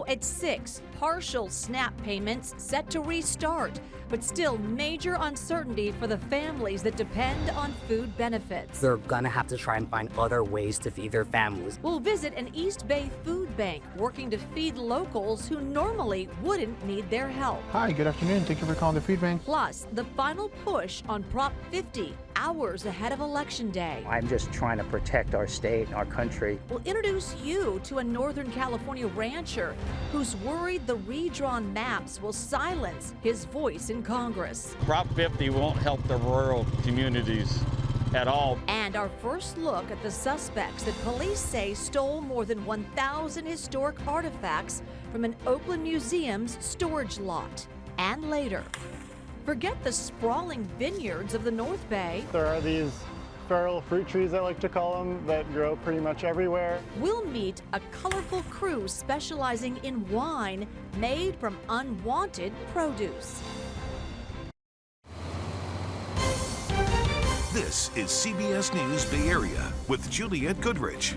at 6, partial SNAP payments set to restart, but still major uncertainty for the families that depend on food benefits. They're gonna have to try and find other ways to feed their families. We'll visit an East Bay food bank working to feed locals who normally wouldn't need their help. Hi, good afternoon. Thank you for calling the food bank. Plus, the final push on Prop 50, hours ahead of Election Day. I'm just trying to protect our state and our country. We'll introduce you to a Northern California rancher who's worried the redrawn maps will silence his voice in Congress. Prop 50 won't help the rural communities at all. And our first look at the suspects that police say stole more than 1,000 historic artifacts from an Oakland museum's storage lot. And later, forget the sprawling vineyards of the North Bay. There are these feral fruit trees, I like to call them, that grow pretty much everywhere. We'll meet a colorful crew specializing in wine made from unwanted produce. This is CBS News Bay Area with Juliette Goodrich.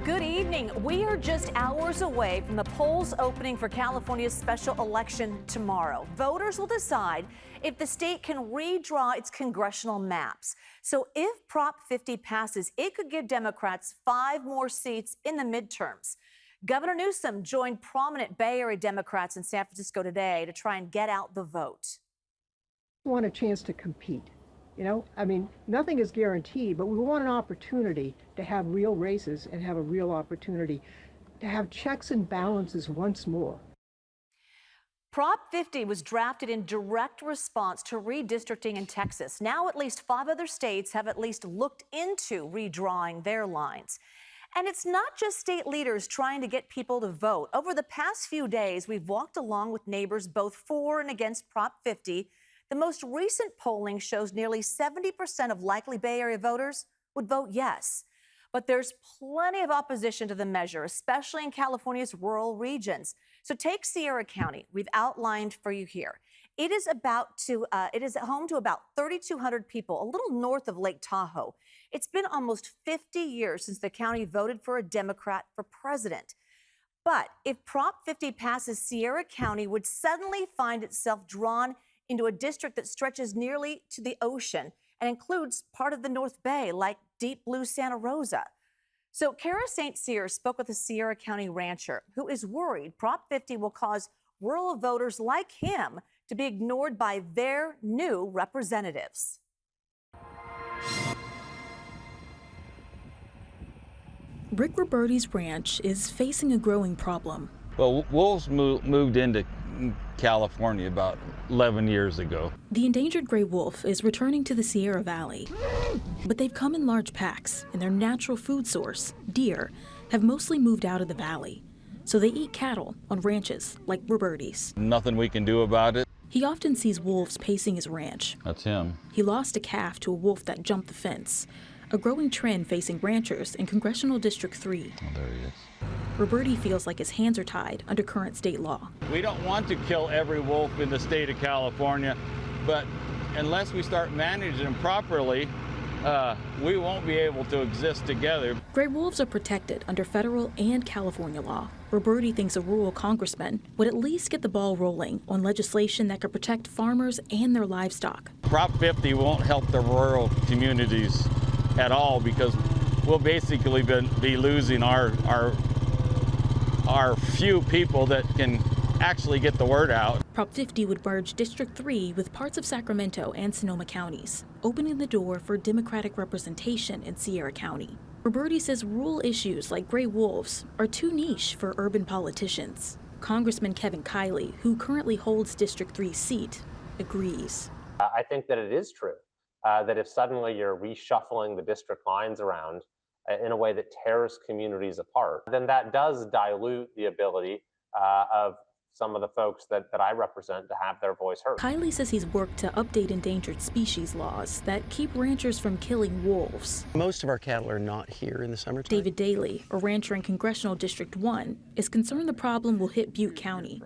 Good evening. We are just hours away from the polls opening for California's special election tomorrow. Voters will decide if the state can redraw its congressional maps. So if Prop 50 passes, it could give Democrats 5 more seats in the midterms. Governor Newsom joined prominent Bay Area Democrats in San Francisco today to try and get out the vote. We want a chance to compete. You know, I mean, nothing is guaranteed, but we want an opportunity to have real races and have a real opportunity to have checks and balances once more. Prop 50 was drafted in direct response to redistricting in Texas. Now at least 5 other states have at least looked into redrawing their lines. And it's not just state leaders trying to get people to vote. Over the past few days, we've walked along with neighbors both for and against Prop 50. The most recent polling shows nearly 70% of likely Bay Area voters would vote yes. But there's plenty of opposition to the measure, especially in California's rural regions. So take Sierra County. We've outlined for you here. It is home to about 3,200 people, a little north of Lake Tahoe. It's been almost 50 years since the county voted for a Democrat for president. But if Prop 50 passes, Sierra County would suddenly find itself drawn into a district that stretches nearly to the ocean and includes part of the North Bay, like deep blue Santa Rosa. So Kara St. Cyr spoke with a Sierra County rancher who is worried Prop 50 will cause rural voters like him to be ignored by their new representatives. Rick Roberti's ranch is facing a growing problem. Well, wolves moved into California about 11 years ago. The endangered gray wolf is returning to the Sierra Valley, but they've come in large packs, and their natural food source, deer, have mostly moved out of the valley. So they eat cattle on ranches like Roberti's. Nothing we can do about it. He often sees wolves pacing his ranch. That's him. He lost a calf to a wolf that jumped the fence, a growing trend facing ranchers in Congressional District 3. Oh, there he is. Roberti feels like his hands are tied under current state law. We don't want to kill every wolf in the state of California, but unless we start managing them properly, we won't be able to exist together. Gray wolves are protected under federal and California law. Roberti thinks a rural congressman would at least get the ball rolling on legislation that could protect farmers and their livestock. Prop 50 won't help the rural communities at all because we'll basically be losing our few people that can actually get the word out. Prop 50 would merge District 3 with parts of Sacramento and Sonoma counties, opening the door for Democratic representation in Sierra County. Roberti says rural issues like gray wolves are too niche for urban politicians. Congressman Kevin Kiley, who currently holds District 3's seat, agrees. I think that it is true that if suddenly you're reshuffling the district lines around in a way that tears communities apart, then that does dilute the ability of some of the folks that I represent to have their voice heard. Kiley says he's worked to update endangered species laws that keep ranchers from killing wolves. Most of our cattle are not here in the summertime. David Daly, a rancher in Congressional District 1, is concerned the problem will hit Butte County.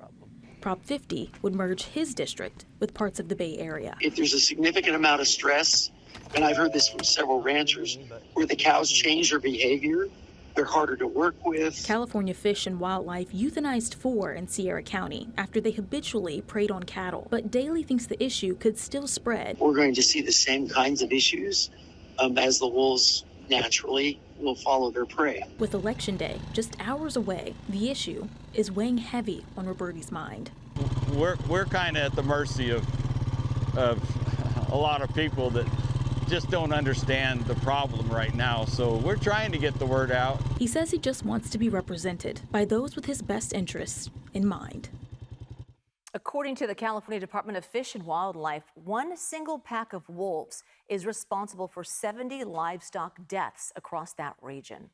Prop 50 would merge his district with parts of the Bay Area. If there's a significant amount of stress, and I've heard this from several ranchers, where the cows change their behavior, They're harder to work with. California Fish and Wildlife euthanized 4 in Sierra County after they habitually preyed on cattle. But Daly thinks the issue could still spread. We're going to see the same kinds of issues as the wolves naturally will follow their prey. With Election Day just hours away, the issue is weighing heavy on Roberti's mind. We're kind of at the mercy of a lot of people that just don't understand the problem right now. So we're trying to get the word out. He says he just wants to be represented by those with his best interests in mind. According to the California Department of Fish and Wildlife, one single pack of wolves is responsible for 70 livestock deaths across that region.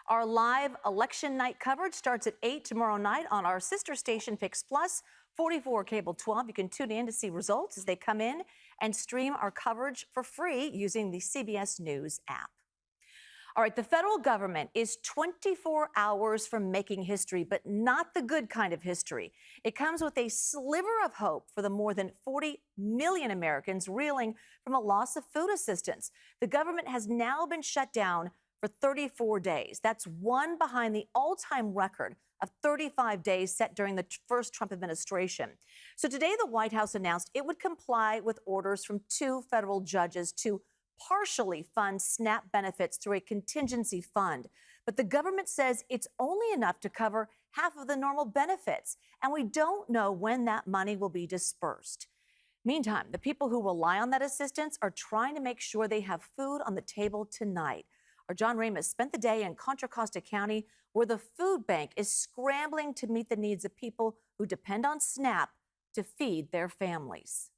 Our live election night coverage starts at 8 tomorrow night on our sister station, Pix Plus, 44 Cable 12. You can tune in to see results as they come in and stream our coverage for free using the CBS News app. All right, the federal government is 24 hours from making history, but not the good kind of history. It comes with a sliver of hope for the more than 40 million Americans reeling from a loss of food assistance. The government has now been shut down for 34 days. That's one behind the all-time record of 35 days set during the first Trump administration. So today, the White House announced it would comply with orders from 2 federal judges to partially fund SNAP benefits through a contingency fund. But the government says it's only enough to cover half of the normal benefits, and we don't know when that money will be dispersed. Meantime, the people who rely on that assistance are trying to make sure they have food on the table tonight. Our John Ramos spent the day in Contra Costa County, where the food bank is scrambling to meet the needs of people who depend on SNAP to feed their families.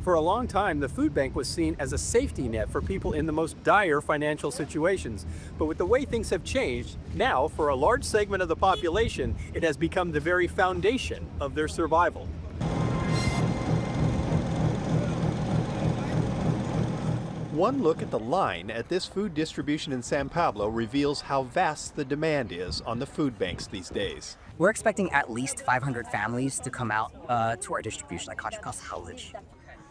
For a long time, the food bank was seen as a safety net for people in the most dire financial situations. But with the way things have changed, now, for a large segment of the population, it has become the very foundation of their survival. One look at the line at this food distribution in San Pablo reveals how vast the demand is on the food banks these days. We're expecting at least 500 families to come out to our distribution at Contra Costa College.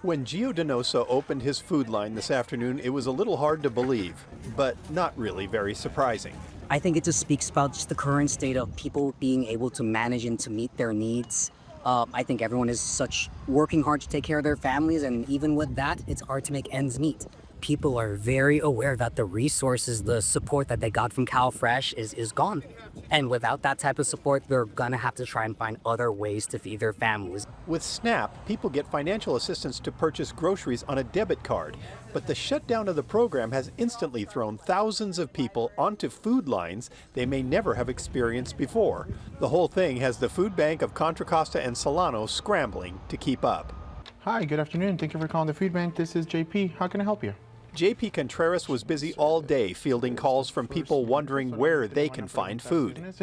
When Gio Donoso opened his food line this afternoon, it was a little hard to believe, but not really very surprising. I think it just speaks about just the current state of people being able to manage and to meet their needs. I think everyone is working hard to take care of their families, and even with that, it's hard to make ends meet. People are very aware that the resources, the support that they got from CalFresh is gone. And without that type of support, they're gonna have to try and find other ways to feed their families. With SNAP, people get financial assistance to purchase groceries on a debit card. But the shutdown of the program has instantly thrown thousands of people onto food lines they may never have experienced before. The whole thing has the food bank of Contra Costa and Solano scrambling to keep up. Hi, good afternoon. Thank you for calling the food bank. This is JP. How can I help you? JP Contreras was busy all day fielding calls from people wondering where they can find food. Are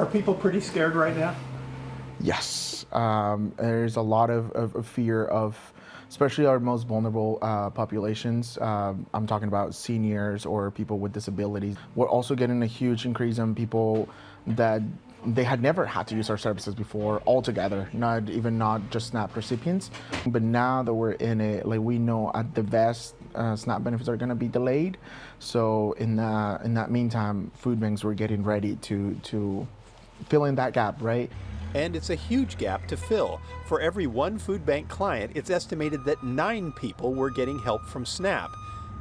people pretty scared right now? Yes. There's a lot of fear of, especially our most vulnerable populations. I'm talking about seniors or people with disabilities. We're also getting a huge increase in people that they had never had to use our services before altogether, not just SNAP recipients. But now that we're in it, like, we know at the best SNAP benefits are gonna be delayed. So in that meantime, food banks were getting ready to fill in that gap, right? And it's a huge gap to fill. For every one food bank client, it's estimated that 9 people were getting help from SNAP.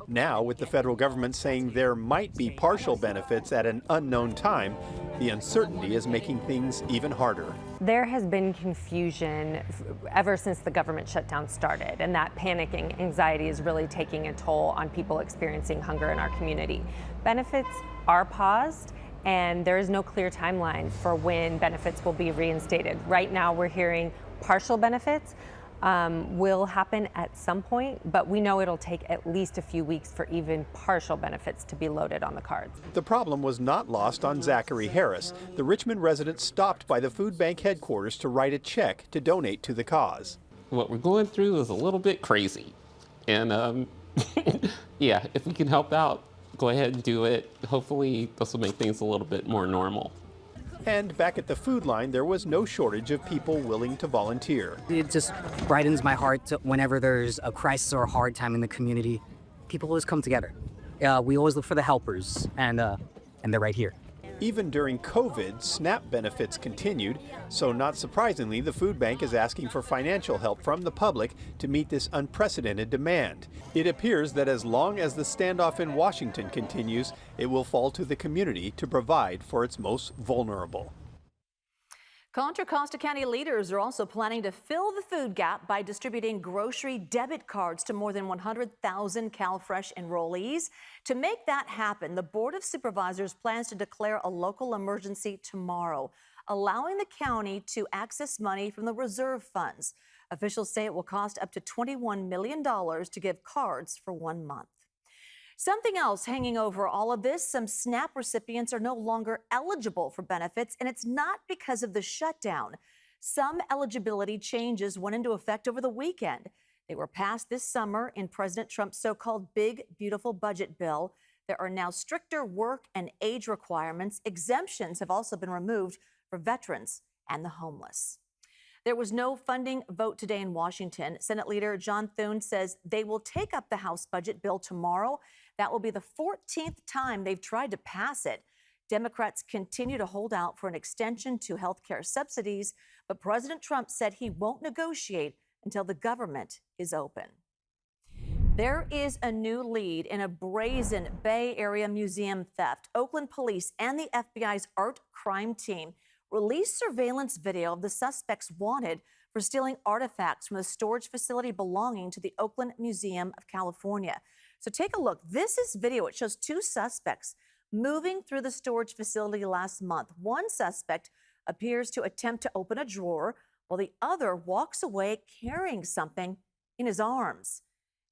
Now, with the federal government saying there might be partial benefits at an unknown time, the uncertainty is making things even harder. There has been confusion ever since the government shutdown started, and that panic and anxiety is really taking a toll on people experiencing hunger in our community. Benefits are paused, and there is no clear timeline for when benefits will be reinstated. Right now, we're hearing partial benefits will happen at some point, but we know it'll take at least a few weeks for even partial benefits to be loaded on the cards. The problem was not lost on Zachary Harris. The Richmond resident stopped by the food bank headquarters to write a check to donate to the cause. What we're going through is a little bit crazy. And yeah, if we can help out, go ahead and do it. Hopefully this will make things a little bit more normal. And back at the food line, there was no shortage of people willing to volunteer. It just brightens my heart whenever there's a crisis or a hard time in the community. People always come together. we always look for the helpers, and they're right here. Even during COVID, SNAP benefits continued, so not surprisingly, the food bank is asking for financial help from the public to meet this unprecedented demand. It appears that as long as the standoff in Washington continues, it will fall to the community to provide for its most vulnerable. Contra Costa County leaders are also planning to fill the food gap by distributing grocery debit cards to more than 100,000 CalFresh enrollees. To make that happen, the Board of Supervisors plans to declare a local emergency tomorrow, allowing the county to access money from the reserve funds. Officials say it will cost up to $21 million to give cards for 1 month. Something else hanging over all of this, some SNAP recipients are no longer eligible for benefits, and it's not because of the shutdown. Some eligibility changes went into effect over the weekend. They were passed this summer in President Trump's so-called Big Beautiful Budget Bill. There are now stricter work and age requirements. Exemptions have also been removed for veterans and the homeless. There was no funding vote today in Washington. Senate Leader John Thune says they will take up the House budget bill tomorrow. That will be the 14th time they've tried to pass it. Democrats continue to hold out for an extension to health care subsidies, but President Trump said he won't negotiate until the government is open. There is a new lead in a brazen Bay Area museum theft. Oakland police and the FBI's art crime team released surveillance video of the suspects wanted for stealing artifacts from a storage facility belonging to the Oakland Museum of California. So take a look. This is video. It shows two suspects moving through the storage facility last month. One suspect appears to attempt to open a drawer, while the other walks away carrying something in his arms.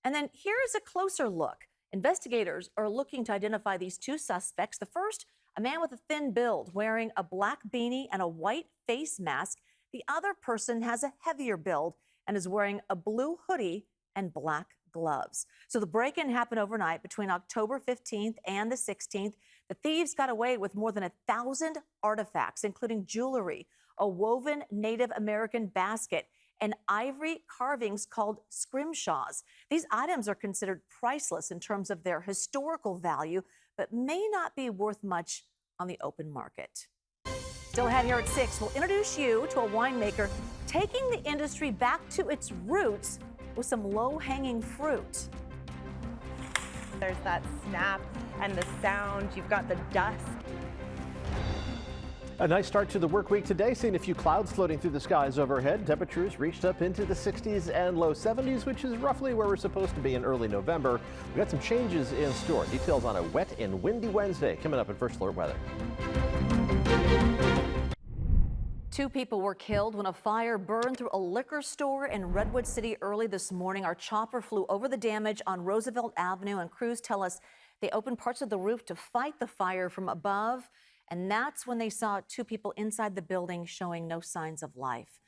And then here is a closer look. Investigators are looking to identify these two suspects. The first, a man with a thin build wearing a black beanie and a white face mask. The other person has a heavier build and is wearing a blue hoodie and black gloves. So the break-in happened overnight between October 15th and the 16th. The thieves got away with more than 1,000 artifacts, including jewelry, a woven Native American basket, and ivory carvings called scrimshaws. These items are considered priceless in terms of their historical value, but may not be worth much on the open market. Still ahead here at 6, we'll introduce you to a winemaker taking the industry back to its roots with some low-hanging fruit. There's that snap and the sound. You've got the dust. A nice start to the work week today, seeing a few clouds floating through the skies overhead. Temperatures reached up into the 60s and low 70s, which is roughly where we're supposed to be in early November. We've got some changes in store. Details on a wet and windy Wednesday coming up in First Alert Weather. 2 people were killed when a fire burned through a liquor store in Redwood City early this morning. Our chopper flew over the damage on Roosevelt Avenue, and crews tell us they opened parts of the roof to fight the fire from above. And that's when they saw 2 people inside the building showing no signs of life.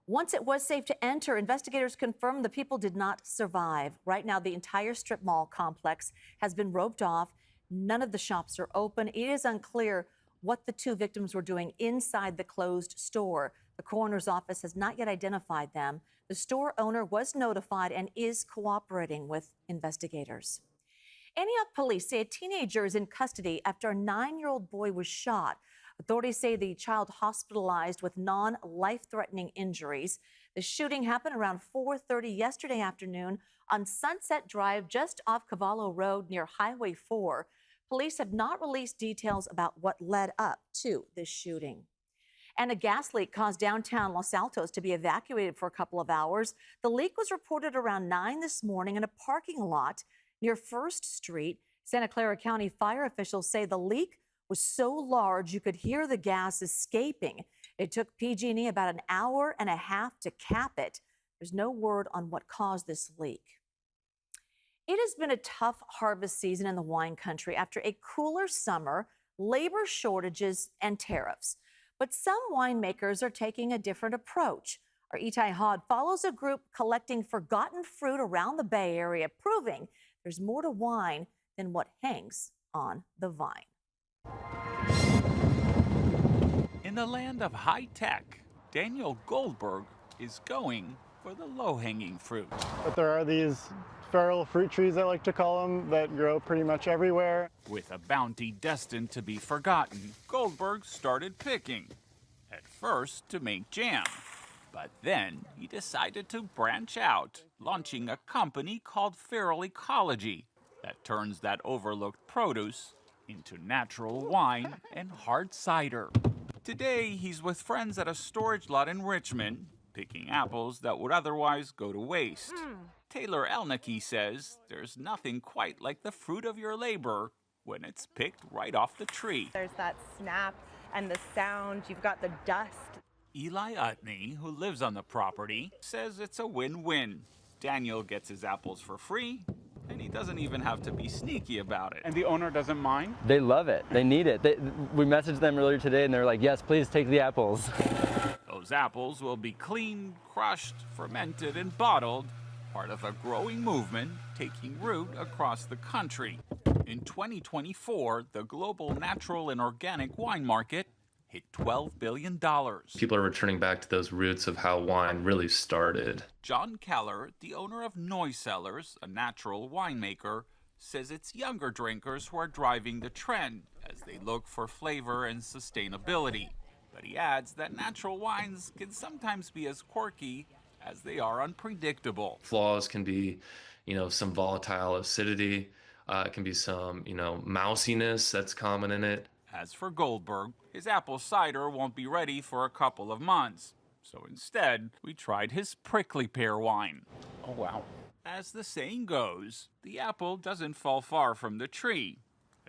Once it was safe to enter, investigators confirmed the people did not survive. Right now, the entire strip mall complex has been roped off. None of the shops are open. It is unclear what the 2 victims were doing inside the closed store. The coroner's office has not yet identified them. The store owner was notified and is cooperating with investigators. Antioch police say a teenager is in custody after a 9-year-old boy was shot. Authorities say the child hospitalized with non-life-threatening injuries. The shooting happened around 4:30 yesterday afternoon on Sunset Drive, just off Cavallo Road near Highway 4. Police have not released details about what led up to this shooting. And a gas leak caused downtown Los Altos to be evacuated for a couple of hours. The leak was reported around 9 this morning in a parking lot near First Street. Santa Clara County fire officials say the leak was so large you could hear the gas escaping. It took PG&E about an hour and a half to cap it. There's no word on what caused this leak. It has been a tough harvest season in the wine country after a cooler summer, labor shortages, and tariffs. But some winemakers are taking a different approach. Our Itai Hod follows a group collecting forgotten fruit around the Bay Area, proving there's more to wine than what hangs on the vine. In the land of high tech, Daniel Goldberg is going for the low-hanging fruit. But there are these feral fruit trees, I like to call them, that grow pretty much everywhere. With a bounty destined to be forgotten, Goldberg started picking. At first to make jam, but then he decided to branch out, launching a company called Feral Ecology that turns that overlooked produce into natural wine and hard cider. Today, he's with friends at a storage lot in Richmond, picking apples that would otherwise go to waste. Taylor Elnicky says there's nothing quite like the fruit of your labor when it's picked right off the tree. There's that snap and the sound. You've got the dust. Eli Utney, who lives on the property, says it's a win-win. Daniel gets his apples for free, and he doesn't even have to be sneaky about it. And the owner doesn't mind? They love it. They need it. We messaged them earlier today, and they're like, yes, please take the apples. Those apples will be cleaned, crushed, fermented, and bottled, part of a growing movement taking root across the country. In 2024, the global natural and organic wine market hit $12 billion. People are returning back to those roots of how wine really started. John Keller, the owner of Noise Cellars, a natural winemaker, says it's younger drinkers who are driving the trend as they look for flavor and sustainability. But he adds that natural wines can sometimes be as quirky as they are unpredictable. Flaws can be, some volatile acidity. It can be some, mousiness that's common in it. As for Goldberg, his apple cider won't be ready for a couple of months. So instead, we tried his prickly pear wine. Oh, wow. As the saying goes, the apple doesn't fall far from the tree,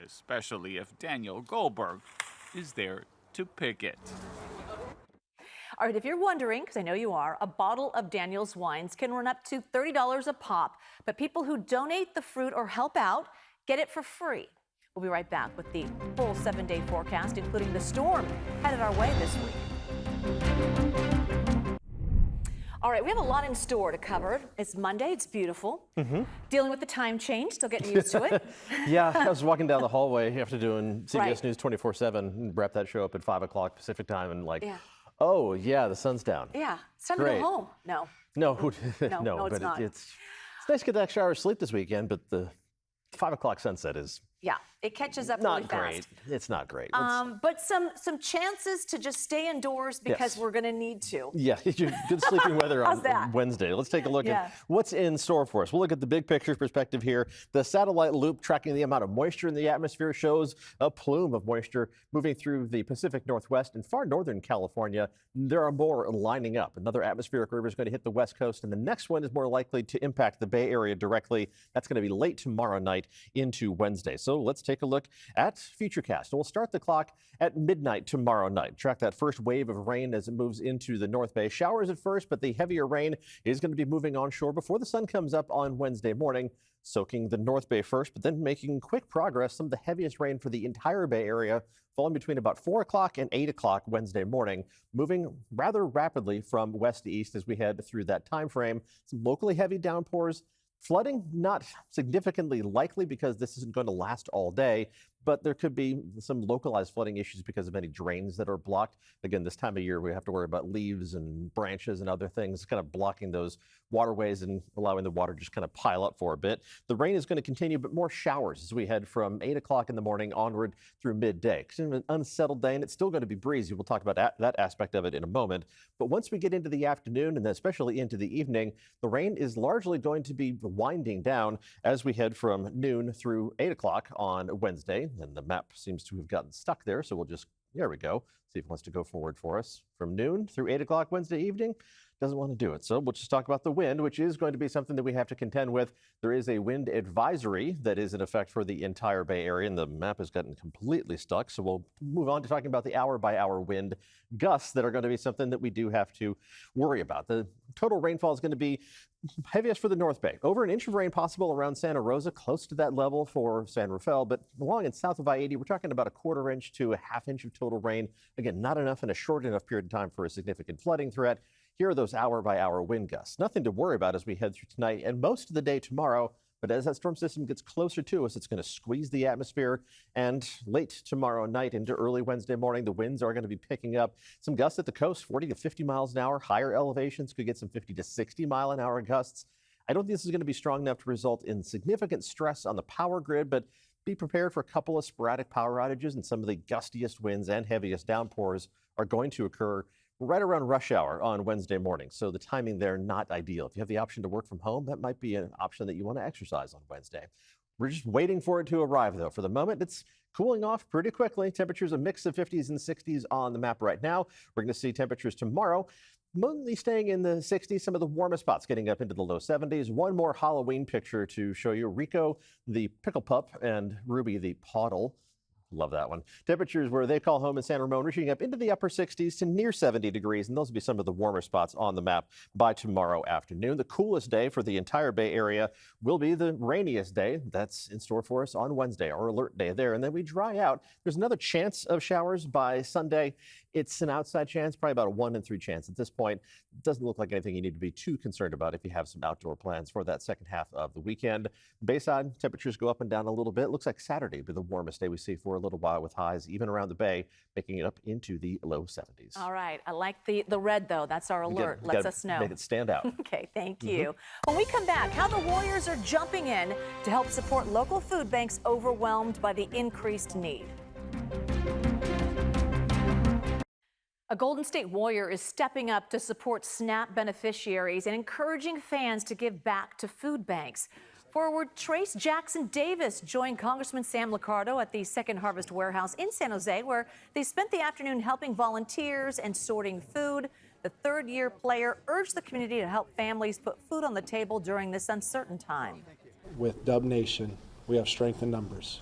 especially if Daniel Goldberg is there to pick it. All right, if you're wondering, because I know you are, a bottle of Daniel's wines can run up to $30 a pop, but people who donate the fruit or help out get it for free. We'll be right back with the full 7-day forecast, including the storm headed our way this week. All right, we have a lot in store to cover. It's Monday, it's beautiful. Dealing with the time change, still getting used to it. Yeah, I was walking down the hallway after doing CBS Right. News 24/7 and wrap that show up at 5 o'clock Pacific time and oh yeah, the sun's down. Yeah, it's time to Great. go home. No. No, No, it's but not. It's nice to get that extra hour of sleep this weekend, but the 5 o'clock sunset is Yeah, it catches up not really great. fast. It's not great. But some chances to just stay indoors because Yes. we're going to need to. Yeah, good sleeping weather How's on that? Wednesday. Let's take a look Yeah. at what's in store for us. We'll look at the big picture perspective here. The satellite loop tracking the amount of moisture in the atmosphere shows a plume of moisture moving through the Pacific Northwest and far northern California. There are more lining up. Another atmospheric river is going to hit the West Coast, and the next one is more likely to impact the Bay Area directly. That's going to be late tomorrow night into Wednesday. So let's take a look at Futurecast. And we'll start the clock at midnight tomorrow night. Track that first wave of rain as it moves into the North Bay. Showers at first, but the heavier rain is going to be moving onshore before the sun comes up on Wednesday morning, soaking the North Bay first, but then making quick progress. Some of the heaviest rain for the entire Bay Area falling between about 4 o'clock and 8 o'clock Wednesday morning, moving rather rapidly from west to east as we head through that time frame. Some locally heavy downpours. Flooding, not significantly likely because this isn't going to last all day, but there could be some localized flooding issues because of any drains that are blocked. Again, this time of year, we have to worry about leaves and branches and other things kind of blocking those waterways and allowing the water just kind of pile up for a bit. The rain is going to continue, but more showers as we head from 8 o'clock in the morning onward through midday. It's an unsettled day, and it's still going to be breezy. We'll talk about that aspect of it in a moment. But once we get into the afternoon and then especially into the evening, the rain is largely going to be winding down as we head from noon through 8 o'clock on Wednesday. And the map seems to have gotten stuck there, so we'll just, there we go, see if it wants to go forward for us. From noon through 8 o'clock Wednesday evening, doesn't want to do it. So we'll just talk about the wind, which is going to be something that we have to contend with. There is a wind advisory that is in effect for the entire Bay Area, and the map has gotten completely stuck. So we'll move on to talking about the hour-by-hour wind gusts that are going to be something that we do have to worry about. The total rainfall is going to be heaviest for the North Bay. Over an inch of rain possible around Santa Rosa, close to that level for San Rafael, but along and south of I-80, we're talking about a quarter inch to a half inch of total rain. Again, not enough in a short enough period of time for a significant flooding threat. Here are those hour-by-hour wind gusts. Nothing to worry about as we head through tonight and most of the day tomorrow. But as that storm system gets closer to us, it's going to squeeze the atmosphere. And late tomorrow night into early Wednesday morning, the winds are going to be picking up. Some gusts at the coast, 40 to 50 miles an hour. Higher elevations could get some 50 to 60 mile an hour gusts. I don't think this is going to be strong enough to result in significant stress on the power grid, but be prepared for a couple of sporadic power outages, and some of the gustiest winds and heaviest downpours are going to occur right around rush hour on Wednesday morning. So the timing there, not ideal. If you have the option to work from home, that might be an option that you want to exercise on Wednesday. We're just waiting for it to arrive, though. For the moment, it's cooling off pretty quickly. Temperatures a mix of 50s and 60s on the map right now. We're going to see temperatures tomorrow mainly staying in the 60s, some of the warmest spots getting up into the low 70s. One more Halloween picture to show you. Rico, the pickle pup, and Ruby, the poodle. Love that one. Temperatures where they call home in San Ramon reaching up into the upper 60s to near 70 degrees, and those will be some of the warmer spots on the map by tomorrow afternoon. The coolest day for the entire Bay Area will be the rainiest day. That's in store for us on Wednesday, our alert day there, and then we dry out. There's another chance of showers by Sunday. It's an outside chance, probably about a 1 in 3 chance at this point. It doesn't look like anything you need to be too concerned about if you have some outdoor plans for that second half of the weekend. Bayside, temperatures go up and down a little bit. Looks like Saturday will be the warmest day we see for a little while, with highs even around the Bay, making it up into the low 70s. All right. I like the red, though. That's our alert. Lets us know. Make it stand out. Okay, thank you. When we come back, how the Warriors are jumping in to help support local food banks overwhelmed by the increased need. A Golden State Warrior is stepping up to support SNAP beneficiaries and encouraging fans to give back to food banks. Forward Trace Jackson Davis joined Congressman Sam Liccardo at the Second Harvest Warehouse in San Jose, where they spent the afternoon helping volunteers and sorting food. The third-year player urged the community to help families put food on the table during this uncertain time. With Dub Nation, we have strength in numbers,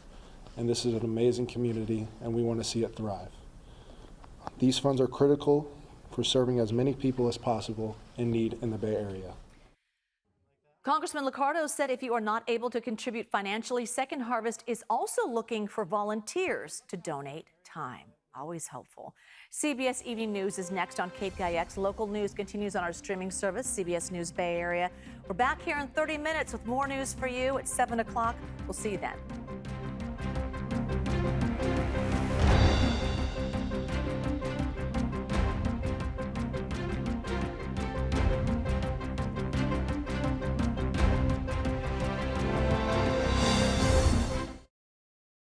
and this is an amazing community, and we want to see it thrive. These funds are critical for serving as many people as possible in need in the Bay Area. Congressman Liccardo said if you are not able to contribute financially, Second Harvest is also looking for volunteers to donate time. Always helpful. CBS Evening News is next on KPIX. Local news continues on our streaming service, CBS News Bay Area. We're back here in 30 minutes with more news for you at 7 o'clock. We'll see you then.